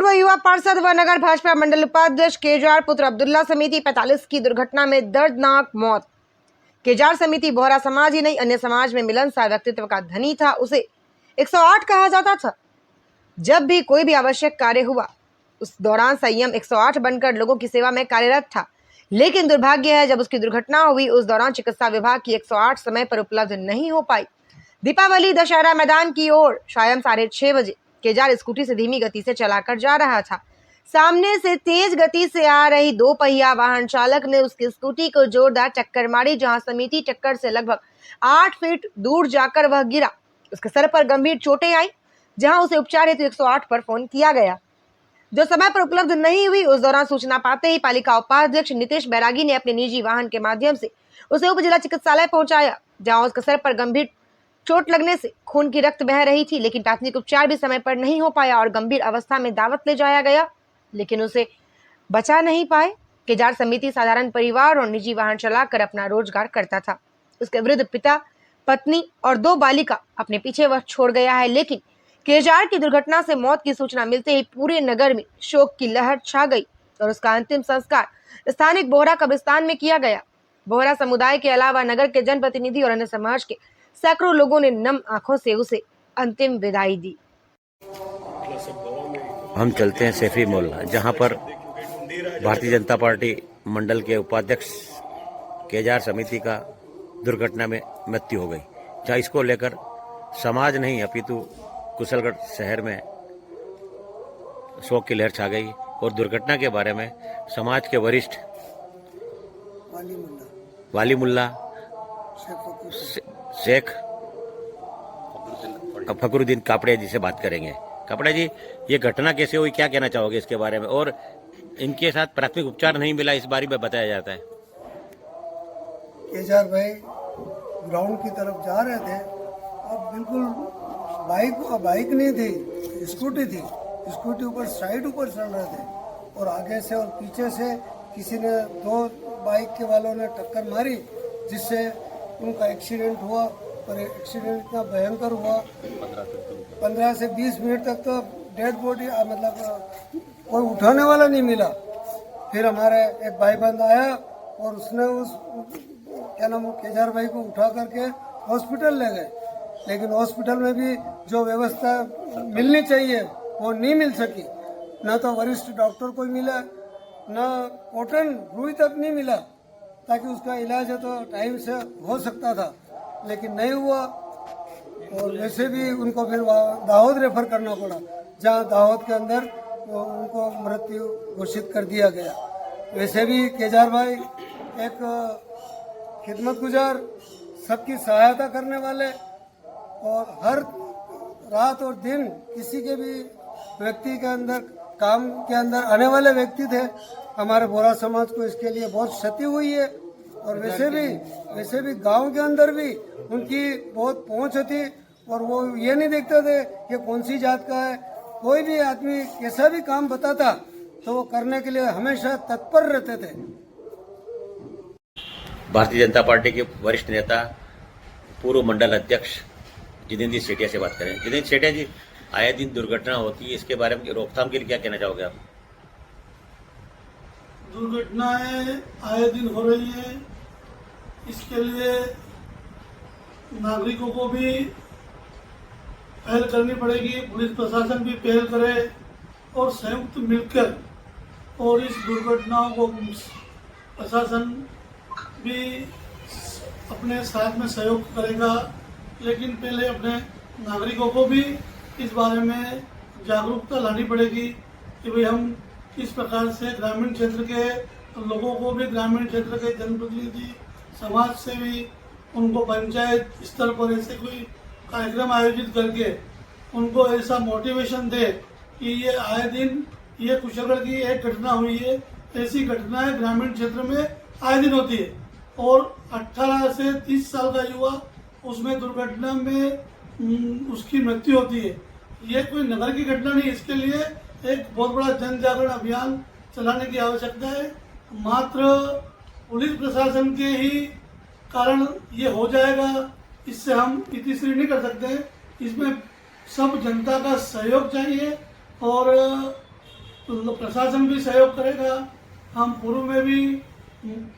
पूर्व युवा पार्षद व नगर भाजपा मंडल उपाध्यक्ष केजार पुत्र अब्दुल्ला समिति 45 की दुर्घटना में दर्दनाक मौत। केजार समिति बोहरा समाज ही नहीं अन्य समाज में मिलनसार व्यक्तित्व का धनी था। उसे 108 कहा जाता था। जब भी कोई भी आवश्यक कार्य हुआ उस दौरान संयम 108 बनकर लोगों की सेवा में कार्यरत था। लेकिन दुर्भाग्य है जब उसकी दुर्घटना हुई उस दौरान चिकित्सा विभाग की 108 समय पर उपलब्ध नहीं हो पाई। दीपावली दशहरा मैदान की ओर शायद 6:30 बजे केजार स्कूटी से धीमी गति से चलाकर जा रहा था। सामने से तेज गति से आ रही 2 पहिया वाहन चालक ने उसकी स्कूटी को जोरदार टक्कर मारी, जहां समिति टक्कर से लगभग 8 फीट दूर जाकर वह गिरा। उसके सर पर गंभीर चोटें आई, जहां उसे उपचार हेतु 108 पर फोन किया गया, जो समय पर उपलब्ध नहीं हुई। उस दौरान सूचना पाते ही पालिका उपाध्यक्ष नितेश बैरागी ने अपने निजी वाहन के माध्यम से उसे उप जिला चिकित्सालय पहुंचाया, जहां उसके सर पर गंभीर चोट लगने से खून की रक्त बह रही थी। लेकिन प्राथमिक उपचार भी समय पर नहीं हो पाया और गंभीर अवस्था में दावत ले जाया गया, लेकिन उसे बचा नहीं पाए। केजार समिति साधारण परिवार और निजी वाहन चलाकर अपना रोजगार करता था। उसके वृद्ध पिता, पत्नी और 2 बालिका अपने पीछे वह छोड़ गया है। लेकिन केजार की दुर्घटना से मौत की सूचना मिलते ही पूरे नगर में शोक की लहर छा गई और उसका अंतिम संस्कार स्थानिक बोहरा कब्रिस्तान में किया गया। बोहरा समुदाय के अलावा नगर के जनप्रतिनिधि और अन्य समाज के सैकड़ों लोगों ने नम आंखों से उसे अंतिम विदाई दी। हम चलते हैं सैफी मोहल्ला, जहां पर भारतीय जनता पार्टी मंडल के उपाध्यक्ष केजार समिति का दुर्घटना में मृत्यु हो गई, जहां इसको लेकर समाज नहीं अपितु कुशलगढ़ शहर में शोक की लहर छा गई। और दुर्घटना के बारे में समाज के वरिष्ठ वाली मुल्ला शेख फकरुद्दीन कापड़े जी से बात करेंगे। कापड़े जी, ये घटना कैसे हुई, क्या कहना चाहोगे इसके बारे में? और इनके साथ प्राथमिक उपचार नहीं मिला इस बारे में बताया जाता है। केजार भाई ग्राउंड की तरफ जा रहे थे और बिल्कुल बाइक नहीं थी, स्कूटी थी। स्कूटी ऊपर साइड ऊपर चल रहे थे और आगे से और पीछे से किसी ने 2 बाइक के वालों ने टक्कर मारी, जिससे उनका एक्सीडेंट हुआ। और एक्सीडेंट इतना भयंकर हुआ 15 से 20 मिनट तक तो डेड बॉडी मतलब कोई उठाने वाला नहीं मिला। फिर हमारे एक भाईबंद आया और उसने उस क्या नाम केजार भाई को उठा करके हॉस्पिटल ले गए, लेकिन हॉस्पिटल में भी जो व्यवस्था मिलनी चाहिए वो नहीं मिल सकी। ना तो वरिष्ठ डॉक्टर कोई मिला, ना कॉटन रुई तक नहीं मिला, ताकि उसका इलाज है तो टाइम से हो सकता था, लेकिन नहीं हुआ। और वैसे भी उनको फिर दाहोद रेफर करना पड़ा, जहां दाहोद के अंदर उनको मृत्यु घोषित कर दिया गया। वैसे भी केजार भाई एक खिदमत गुजार, सबकी सहायता करने वाले और हर रात और दिन किसी के भी व्यक्ति के अंदर काम के अंदर आने वाले व्यक्ति थे। हमारे बोहरा समाज को इसके लिए बहुत क्षति हुई है। और वैसे भी गांव के अंदर भी उनकी बहुत पहुंच थी और वो ये नहीं देखते थे कि कौन सी जात का है। कोई भी आदमी कैसा भी काम बताता तो वो करने के लिए हमेशा तत्पर रहते थे। भारतीय जनता पार्टी के वरिष्ठ नेता पूर्व मंडल अध्यक्ष जितेंद्र सेठिया से बात करें। जितेंद्र सेठिया जी, आए दिन दुर्घटना होती है, इसके बारे में रोकथाम के लिए क्या कहना चाहोगे आप? दुर्घटनाएं आए दिन हो रही है, इसके लिए नागरिकों को भी पहल करनी पड़ेगी, पुलिस प्रशासन भी पहल करे और संयुक्त मिलकर, और इस दुर्घटनाओं को प्रशासन भी अपने साथ में सहयोग करेगा। लेकिन पहले अपने नागरिकों को भी इस बारे में जागरूकता लानी पड़ेगी कि भाई हम किस प्रकार से ग्रामीण क्षेत्र के लोगों को भी, ग्रामीण क्षेत्र के जनप्रतिनिधि, समाज से भी उनको पंचायत स्तर पर ऐसे कोई कार्यक्रम आयोजित करके उनको ऐसा मोटिवेशन दे कि ये आए दिन ये कुशलगढ़ की एक घटना हुई है, ऐसी घटनाएं ग्रामीण क्षेत्र में आए दिन होती है। और 18 से 30 साल का युवा उसमें दुर्घटना में उसकी मृत्यु होती है। ये कोई नगर की घटना नहीं, इसके लिए एक बहुत बड़ा जन जागरण अभियान चलाने की आवश्यकता है। मात्र पुलिस प्रशासन के ही कारण ये हो जाएगा, इससे हम इतिश्री नहीं कर सकते। इसमें सब जनता का सहयोग चाहिए और तो प्रशासन भी सहयोग करेगा। हम पूर्व में भी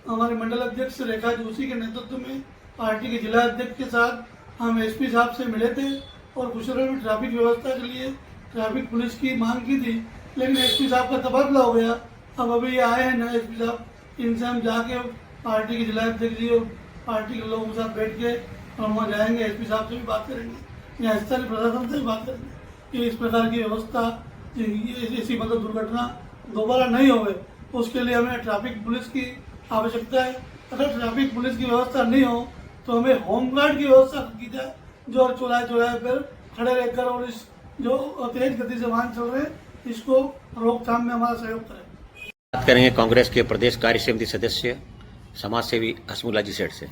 हमारे मंडल अध्यक्ष रेखा जोशी के नेतृत्व में पार्टी के जिला अध्यक्ष के साथ हम एसपी साहब से मिले थे और कुशल में ट्रैफिक व्यवस्था के लिए ट्रैफिक पुलिस की मांग की थी, लेकिन एसपी साहब का तबादला हो गया। अब अभी ये आए हैं नए एसपी साहब, इनसे हम जाके पार्टी के जिला अध्यक्ष जी और पार्टी के लोगों के साथ बैठ के हम वहाँ जाएंगे, एसपी साहब से भी बात करेंगे या स्थानीय प्रशासन से भी बात करेंगे कि इस प्रकार की व्यवस्था, ऐसी मतलब दुर्घटना दोबारा नहीं होवे, उसके लिए हमें ट्रैफिक पुलिस की आवश्यकता है। अगर ट्रैफिक पुलिस की व्यवस्था नहीं हो तो हमें होमगार्ड की व्यवस्था की जाए, जो चौराहे चौराहे पर खड़े रहकर और इस जो तेज गति से वाहन चल रहे हैं इसको रोकथाम में हमारा सहयोग करें। बात करेंगे कांग्रेस के प्रदेश कार्य समिति सदस्य समाज सेवी हसमुल्ला जी सेठ से।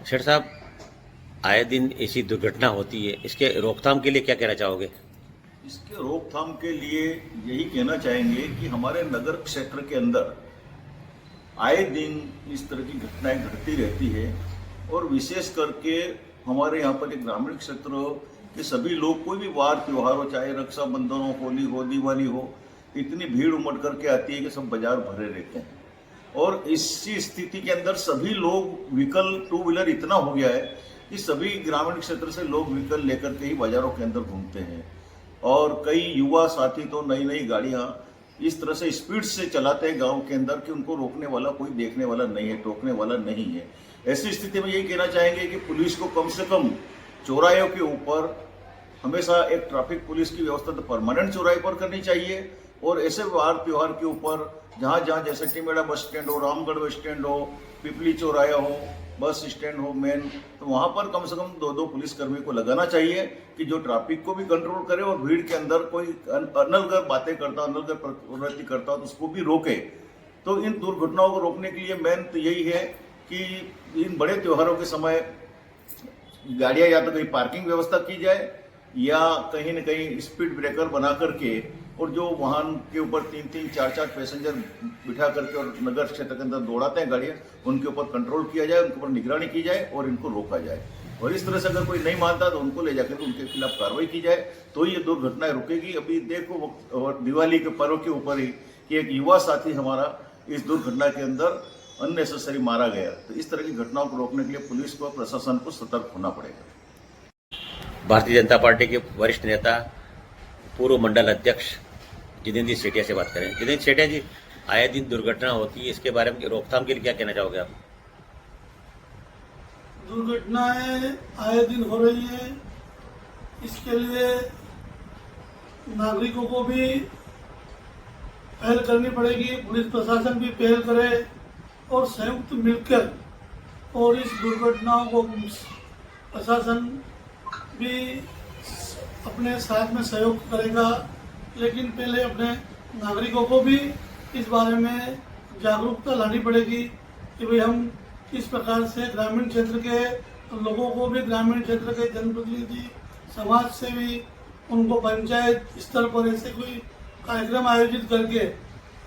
सेठ साहब, आए दिन ऐसी दुर्घटना होती है, इसके रोकथाम के लिए क्या कहना चाहोगे? इसके रोकथाम के लिए यही कहना चाहेंगे कि हमारे नगर क्षेत्र के अंदर आए दिन इस तरह की घटनाएं घटती रहती है और विशेष करके हमारे यहाँ पर एक ग्रामीण क्षेत्र के सभी लोग, कोई भी वार त्योहार हो, चाहे रक्षाबंधन हो, होली हो, दिवाली हो, इतनी भीड़ उमड़ करके आती है कि सब बाजार भरे रहते हैं। और इसी स्थिति के अंदर सभी लोग व्हीकल, टू व्हीलर इतना हो गया है कि सभी ग्रामीण क्षेत्र से लोग व्हीकल लेकर के ही बाजारों के अंदर घूमते हैं और कई युवा साथी तो नई नई गाड़ियां इस तरह से स्पीड से चलाते हैं गांव के अंदर कि उनको रोकने वाला कोई देखने वाला नहीं है, टोकने वाला नहीं है। ऐसी स्थिति में यही कहना चाहेंगे कि पुलिस को कम से कम चौराहों के ऊपर हमेशा एक ट्रैफिक पुलिस की व्यवस्था तो परमानेंट चौराहे पर करनी चाहिए और ऐसे वार त्योहार के ऊपर जहां जहां जैसे टिमेड़ा बस स्टैंड हो, रामगढ़ बस स्टैंड हो, पिपली चौराया हो, बस स्टैंड हो मेन, तो वहां पर कम से कम 2-2 पुलिसकर्मी को लगाना चाहिए कि जो ट्रैफिक को भी कंट्रोल करे और भीड़ के अंदर कोई अनलगढ़ बातें करता, अनलगढ़ प्रवृत्ति करता हो तो उसको भी रोके। तो इन दुर्घटनाओं को रोकने के लिए मेन तो यही है कि इन बड़े त्योहारों के समय गाड़ियां या तो कहीं पार्किंग व्यवस्था की जाए या कहीं न कहीं स्पीड ब्रेकर बना करके और जो वाहन के ऊपर 3-3, 4-4 पैसेंजर बिठा करके और नगर क्षेत्र के अंदर दौड़ाते हैं गाड़ियां, उनके ऊपर कंट्रोल किया जाए, उनके ऊपर निगरानी की जाए और इनको रोका जाए। और इस तरह से अगर कोई नहीं मानता तो उनको ले जाकर उनके खिलाफ कार्रवाई की जाए, तो ये दुर्घटनाएं रुकेगी। अभी देखो दिवाली के पर्व के ऊपर ही कि एक युवा साथी हमारा इस दुर्घटना के अंदर अननेसेसरी मारा गया। तो इस तरह की घटनाओं को रोकने के लिए पुलिस को, प्रशासन को सतर्क होना पड़ेगा। भारतीय जनता पार्टी के वरिष्ठ नेता पूर्व मंडल अध्यक्ष जितेंद्र सेठिया से बात करें। जितेंद्र सेठिया जी, आए दिन दुर्घटना होती है, इसके बारे में रोकथाम के लिए क्या कहना चाहोगे आप? दुर्घटनाएं आए दिन हो रही है, इसके लिए नागरिकों को भी पहल करनी पड़ेगी, पुलिस प्रशासन भी पहल करे और संयुक्त मिलकर और इस दुर्घटनाओं को प्रशासन भी अपने साथ में सहयोग करेगा। लेकिन पहले अपने नागरिकों को भी इस बारे में जागरूकता लानी पड़ेगी कि भाई हम किस प्रकार से ग्रामीण क्षेत्र के लोगों को भी, ग्रामीण क्षेत्र के जनप्रतिनिधि, समाज से भी उनको पंचायत स्तर पर ऐसे कोई कार्यक्रम आयोजित करके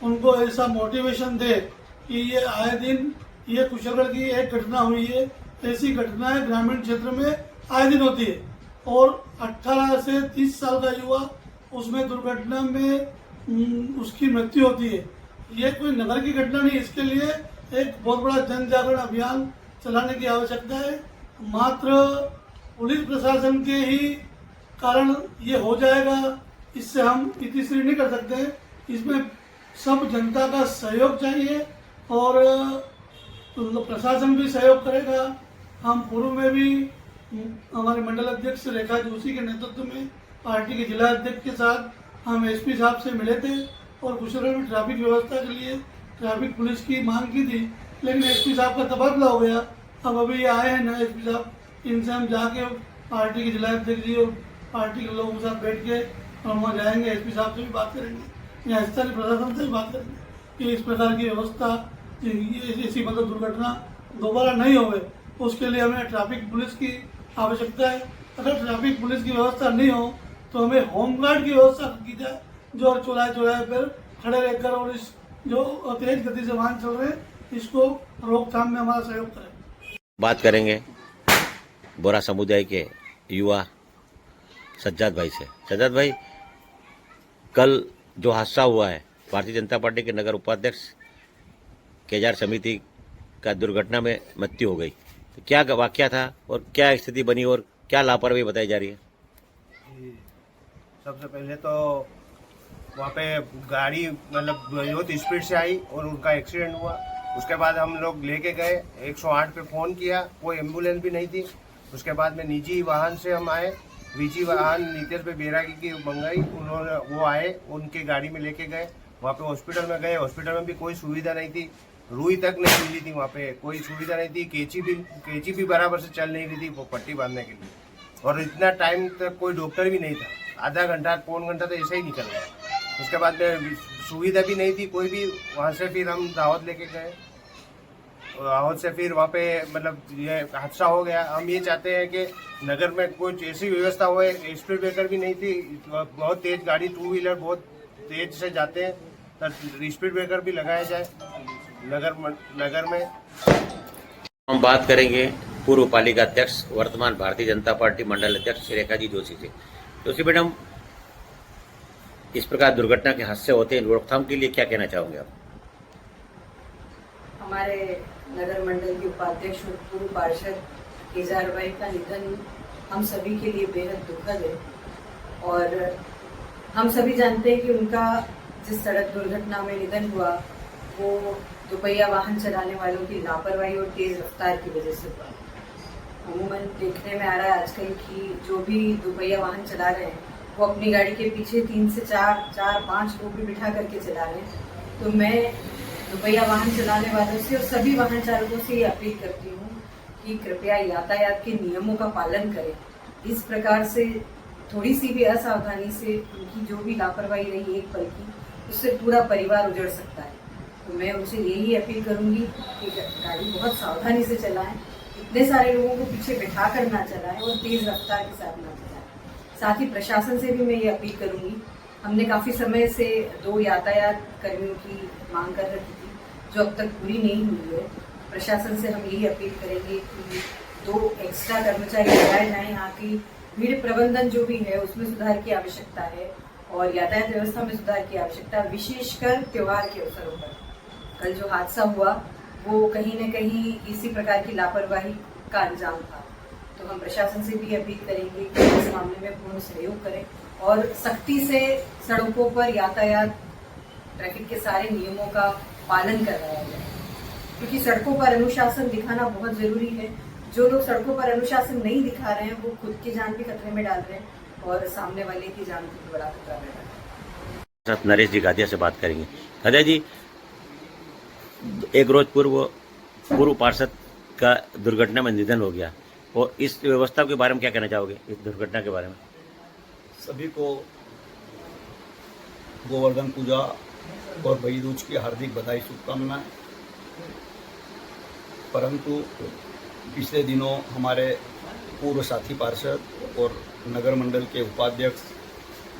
उनको ऐसा मोटिवेशन दे कि ये आए दिन ये कुशलगढ़ की एक घटना हुई है, ऐसी घटनाएं ग्रामीण क्षेत्र में आए दिन होती है और 18 से 30 साल का युवा उसमें दुर्घटना में उसकी मृत्यु होती है। ये कोई नगर की घटना नहीं, इसके लिए एक बहुत बड़ा जन जागरण अभियान चलाने की आवश्यकता है। मात्र पुलिस प्रशासन के ही कारण ये हो जाएगा, इससे हम इतिश्री नहीं कर सकते। इसमें सब जनता का सहयोग चाहिए और प्रशासन भी सहयोग करेगा। हम पूर्व में भी हमारे मंडल अध्यक्ष रेखा जोशी के नेतृत्व में पार्टी के जिला अध्यक्ष के साथ हम एसपी साहब से मिले थे और कुशल में ट्रैफिक व्यवस्था के लिए ट्रैफिक पुलिस की मांग की थी, लेकिन एसपी साहब का तबादला हो गया। अब अभी ये आए हैं नए एसपी साहब, इनसे हम जाके पार्टी के जिला अध्यक्ष जी और पार्टी के लोगों के साथ बैठ के हम वहाँ जाएंगे, एसपी साहब से भी बात करेंगे या स्थानीय प्रशासन से भी बात करेंगे कि इस प्रकार की व्यवस्था, ऐसी मतलब दुर्घटना दोबारा नहीं होवे, उसके लिए हमें ट्रैफिक पुलिस की आवश्यकता है। अगर ट्रैफिक पुलिस की व्यवस्था नहीं हो तो हमें होमगार्ड की व्यवस्था की जाए, जो चौराहे चौराहे पर खड़े रहकर और इस जो तेज गति से वाहन चल रहे हैं इसको रोकथाम में हमारा सहयोग करें। बात करेंगे बोरा समुदाय के युवा सज्जाद भाई से। सज्जाद भाई, कल जो हादसा हुआ है भारतीय जनता पार्टी के नगर उपाध्यक्ष केजार समिति का दुर्घटना में मृत्यु हो गई, तो क्या वाकया था और क्या स्थिति बनी और क्या लापरवाही बताई जा रही है? सबसे पहले तो वहाँ पे गाड़ी मतलब बहुत स्पीड से आई और उनका एक्सीडेंट हुआ। उसके बाद हम लोग लेके गए, 108 पे फ़ोन किया, कोई एम्बुलेंस भी नहीं थी। उसके बाद में निजी वाहन से हम आए, निजी वाहन नीतीश भाई बैरागी की मंगाई, उन्होंने वो आए, उनकी गाड़ी में लेके गए। वहाँ पे हॉस्पिटल में गए, हॉस्पिटल में भी कोई सुविधा नहीं थी, रुई तक नहीं मिली थी, वहाँ पे कोई सुविधा नहीं थी। कैंची भी बराबर से चल नहीं रही थी वो पट्टी बांधने के लिए, और इतना टाइम तक कोई डॉक्टर भी नहीं था, आधा घंटा पौन घंटा तो ऐसे ही निकल गया। उसके बाद में सुविधा भी नहीं थी कोई भी। वहाँ से फिर हम दावत लेके गए, दावत से फिर वहाँ पे मतलब ये हादसा हो गया। हम ये चाहते हैं कि नगर में कुछ ऐसी व्यवस्था हो, स्पीड ब्रेकर भी नहीं थी, बहुत तेज गाड़ी, 2 व्हीलर बहुत तेज से जाते हैं, तो स्पीड ब्रेकर भी लगाया जाए नगर में। हम बात करेंगे पूर्व पालिका अध्यक्ष वर्तमान भारतीय जनता पार्टी मंडल अध्यक्ष रेखा जी जोशी से। जोशी मैडम, इस प्रकार दुर्घटना के हादसे होते हैं, रोकथाम के लिए क्या कहना चाहोगे आप? हमारे नगर मंडल के उपाध्यक्ष और पूर्व पार्षद केजार भाई का निधन हम सभी के लिए बेहद दुखद है, और हम सभी जानते हैं कि उनका जिस सड़क दुर्घटना में निधन हुआ वो दोपहिया वाहन चलाने वालों की लापरवाही और तेज रफ्तार की वजह से हुआ। अमूमन देखने में आ रहा है आजकल कि जो भी दोपहिया वाहन चला रहे हैं वो अपनी गाड़ी के पीछे 3 से 4-5 लोग भी बिठा करके चला रहे हैं। तो मैं दोपहिया वाहन चलाने वालों से और सभी वाहन चालकों से ये अपील करती हूँ कि कृपया यातायात के नियमों का पालन करें। इस प्रकार से थोड़ी सी भी असावधानी से उनकी जो भी लापरवाही रही एक पल की, उससे पूरा परिवार उजड़ सकता है। तो मैं उनसे यही अपील करूंगी कि गाड़ी बहुत सावधानी से चलाएं, इतने सारे लोगों को पीछे बिठा कर ना चलाएं और तेज रफ्तार के साथ ना चलाएं। साथ ही प्रशासन से भी मैं ये अपील करूंगी, हमने काफ़ी समय से 2 यातायात कर्मियों की मांग कर रखी थी जो अब तक पूरी नहीं हुई है। प्रशासन से हम यही अपील करेंगे कि 2 एक्स्ट्रा कर्मचारी लगाए जाएं। यहाँ की भीड़ प्रबंधन जो भी है उसमें सुधार की आवश्यकता है और यातायात व्यवस्था में सुधार की आवश्यकता, विशेषकर त्योहार के अवसरों पर। कल जो हादसा हुआ वो कहीं न कहीं इसी प्रकार की लापरवाही का अंजाम था। तो हम प्रशासन से भी अपील करेंगे कि इस मामले में पूर्ण सहयोग करें और सख्ती से सड़कों पर यातायात ट्रैफिक के सारे नियमों का पालन करवाया जाए, क्योंकि सड़कों पर अनुशासन दिखाना बहुत जरूरी है। जो लोग सड़कों पर अनुशासन नहीं दिखा रहे हैं वो खुद की जान भी खतरे में डाल रहे हैं और सामने वाले की जान को भी बड़ा खतरा में डाल रहे हैं। नरेश जी गादिया से बात करेंगे। गादिया जी, एक रोज पूर्व पार्षद का दुर्घटना में निधन हो गया, और इस व्यवस्था के बारे में क्या कहना चाहोगे, इस दुर्घटना के बारे में? सभी को गोवर्धन पूजा और भाई दूज की हार्दिक बधाई, शुभकामनाएं। परंतु पिछले दिनों हमारे पूर्व साथी पार्षद और नगर मंडल के उपाध्यक्ष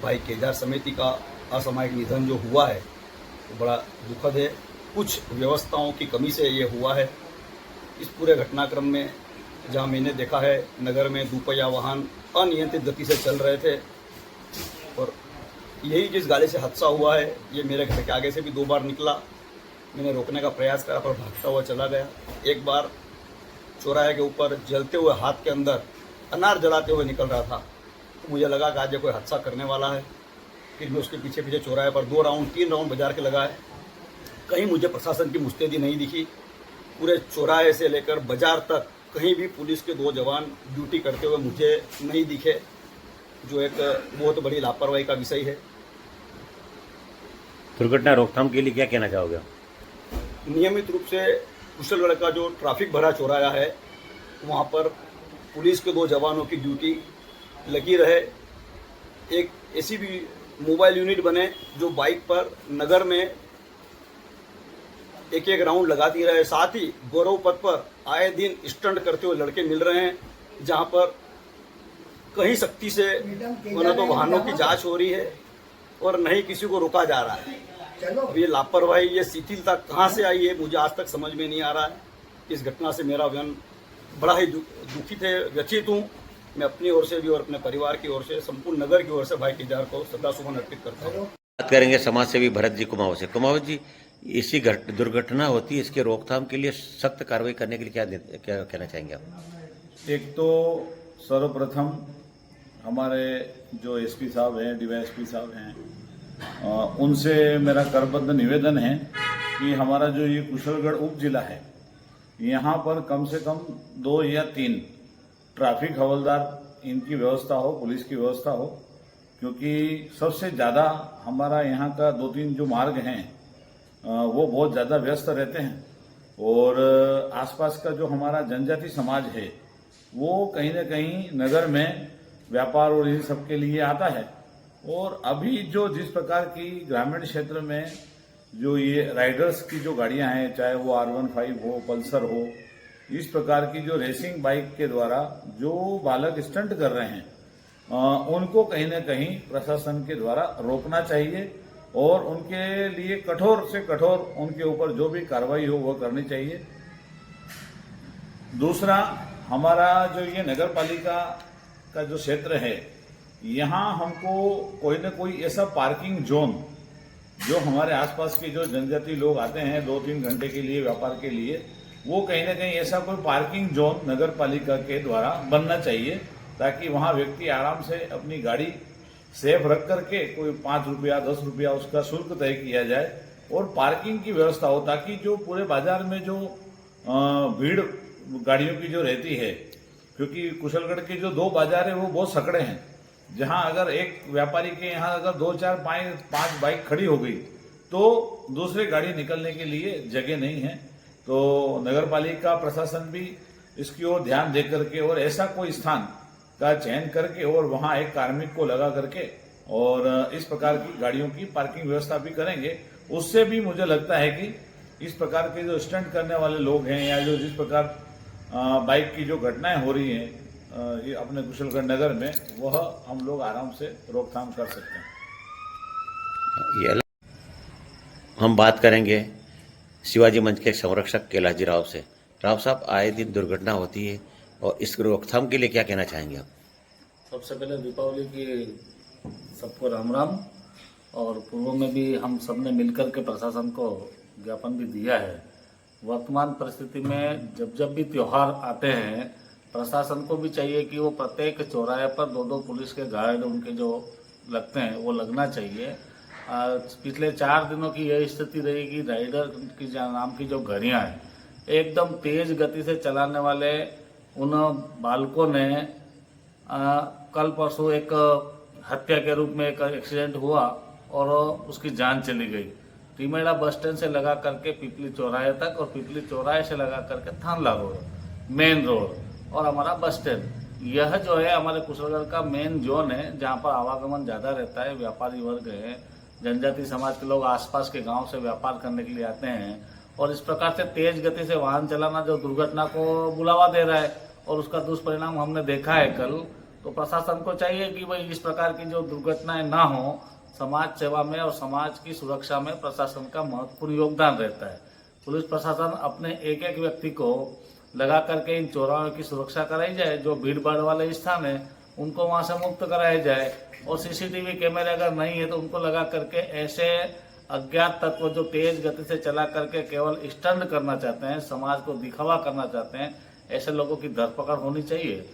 भाई केजार समिति का असामयिक निधन जो हुआ है वो बड़ा दुखद है। कुछ व्यवस्थाओं की कमी से ये हुआ है। इस पूरे घटनाक्रम में जहां मैंने देखा है, नगर में दोपहिया वाहन अनियंत्रित गति से चल रहे थे, और यही जिस गाड़ी से हादसा हुआ है ये मेरे घर के आगे से भी 2 बार निकला। मैंने रोकने का प्रयास करा पर भागता हुआ चला गया। एक बार चौराहे के ऊपर जलते हुए हाथ के अंदर अनार जलाते हुए निकल रहा था, तो मुझे लगा कि आज ये कोई हादसा करने वाला है। फिर मैं उसके पीछे पीछे चौराहे पर 2 राउंड 3 राउंड बाजार के लगाए, कहीं मुझे प्रशासन की मुस्तैदी नहीं दिखी। पूरे चौराहे से लेकर बाजार तक कहीं भी पुलिस के 2 जवान ड्यूटी करते हुए मुझे नहीं दिखे, जो एक बहुत बड़ी लापरवाही का विषय है। दुर्घटना रोकथाम के लिए क्या कहना चाहोगे? नियमित रूप से कुशलगढ़ का जो ट्रैफिक भरा चौराहा है वहाँ पर पुलिस के 2 जवानों की ड्यूटी लगी रहे। एक ऐसी भी मोबाइल यूनिट बने जो बाइक पर नगर में एक राउंड लगाती रहे। साथ ही गौरव पथ पर आए दिन स्टंट करते हुए लड़के मिल रहे हैं, जहां पर कहीं सख्ती से न तो वाहनों की जांच हो रही है और न ही किसी को रोका जा रहा है। ये लापरवाही, ये शिथिलता कहाँ से आई है मुझे आज तक समझ में नहीं आ रहा है। इस घटना से मेरा मन बड़ा ही दुखित है, व्यथित हूँ। मैं अपनी ओर से भी और अपने परिवार की ओर से, संपूर्ण नगर की ओर से भाई केजार को श्रद्धासुमन अर्पित करता हूँ। बात करेंगे समाज सेवी भरत जी कुमाऊं से। कुमाऊं जी, इसी दुर्घटना होती है, इसके रोकथाम के लिए सख्त कार्रवाई करने के लिए क्या कहना चाहेंगे आप? एक तो सर्वप्रथम हमारे जो एसपी साहब हैं, डीवाईएसपी साहब हैं, उनसे मेरा करबद्ध निवेदन है कि हमारा जो ये कुशलगढ़ उप जिला है, यहाँ पर कम से कम 2 या 3 ट्रैफिक हवलदार इनकी व्यवस्था हो, पुलिस की व्यवस्था हो, क्योंकि सबसे ज़्यादा हमारा यहाँ का 2-3 जो मार्ग हैं वो बहुत ज़्यादा व्यस्त रहते हैं और आसपास का जो हमारा जनजाति समाज है वो कहीं न कहीं नगर में व्यापार और इन सब के लिए आता है। और अभी जो जिस प्रकार की ग्रामीण क्षेत्र में जो ये राइडर्स की जो गाड़ियां हैं, चाहे वो R15 हो, पल्सर हो, इस प्रकार की जो रेसिंग बाइक के द्वारा जो बालक स्टंट कर रहे हैं, उनको कहीं न कहीं प्रशासन के द्वारा रोकना चाहिए और उनके लिए कठोर से कठोर उनके ऊपर जो भी कार्रवाई हो वो करनी चाहिए। दूसरा, हमारा जो ये नगर पालिका का जो क्षेत्र है, यहाँ हमको कोई न कोई ऐसा पार्किंग जोन, जो हमारे आसपास के जो जनजाति लोग आते हैं 2-3 घंटे के लिए व्यापार के लिए, वो कहीं न कहीं ऐसा कोई पार्किंग जोन नगर पालिका के द्वारा बनना चाहिए, ताकि वहाँ व्यक्ति आराम से अपनी गाड़ी सेफ रख करके कोई 5 रुपया 10 रुपया उसका शुल्क तय किया जाए और पार्किंग की व्यवस्था हो, ताकि जो पूरे बाजार में जो भीड़ गाड़ियों की जो रहती है, क्योंकि कुशलगढ़ के जो 2 बाजार है वो बहुत सकड़े हैं, जहां अगर एक व्यापारी के यहाँ अगर 2, 4, 5 बाइक खड़ी हो गई तो दूसरी गाड़ी निकलने के लिए जगह नहीं है। तो नगर पालिका प्रशासन भी इसकी ओर ध्यान दे करके और ऐसा कोई स्थान का चयन करके और वहां एक कार्मिक को लगा करके और इस प्रकार की गाड़ियों की पार्किंग व्यवस्था भी करेंगे। उससे भी मुझे लगता है कि इस प्रकार के जो स्टंट करने वाले लोग हैं या जो जिस प्रकार बाइक की जो घटनाएं हो रही हैं ये अपने कुशलगढ़ नगर में, वह हम लोग आराम से रोकथाम कर सकते हैं। ये हम बात करेंगे शिवाजी मंच के संरक्षक कैलाश राव से। राव साहब, आए दिन दुर्घटना होती है और इस रोकथाम के लिए क्या कहना चाहेंगे आप? सबसे पहले दीपावली की सबको राम राम। और पूर्व में भी हम सबने मिलकर के प्रशासन को ज्ञापन भी दिया है। वर्तमान परिस्थिति में जब भी त्यौहार आते हैं, प्रशासन को भी चाहिए कि वो प्रत्येक चौराहे पर 2-2 पुलिस के गार्ड उनके जो लगते हैं वो लगना चाहिए। पिछले 4 दिनों की यही स्थिति रही कि राइडर की नाम की जो गाड़ियाँ हैं, एकदम तेज गति से चलाने वाले उन बालकों ने कल परसों एक हत्या के रूप में एक एक्सीडेंट हुआ और उसकी जान चली गई। टीमेड़ा बस स्टैंड से लगा करके पिपली चौराहे तक और पिपली चौराहे से लगा करके थानला रोड, मेन रोड और हमारा बस स्टैंड, यह जो है हमारे कुशलगढ़ का मेन जोन है, जहाँ पर आवागमन ज़्यादा रहता है। व्यापारी वर्ग है, जनजाति समाज के लोग आसपास के गांव से व्यापार करने के लिए आते हैं और इस प्रकार से तेज गति से वाहन चलाना जो दुर्घटना को बुलावा दे रहा है और उसका दुष्परिणाम हमने देखा है कल। तो प्रशासन को चाहिए कि भाई इस प्रकार की जो दुर्घटनाएं ना हो। समाज सेवा में और समाज की सुरक्षा में प्रशासन का महत्वपूर्ण योगदान रहता है। पुलिस प्रशासन अपने एक व्यक्ति को लगा करके इन चौराहों की सुरक्षा कराई जाए, जो भीड़ भाड़ वाले स्थान है उनको वहां से मुक्त कराया जाए और सीसीटीवी कैमरे अगर नहीं है तो उनको लगा करके ऐसे अज्ञात तत्व जो तेज गति से चला करके केवल स्टंट करना चाहते हैं, समाज को दिखावा करना चाहते हैं, ऐसे लोगों की धरपकड़ होनी चाहिए।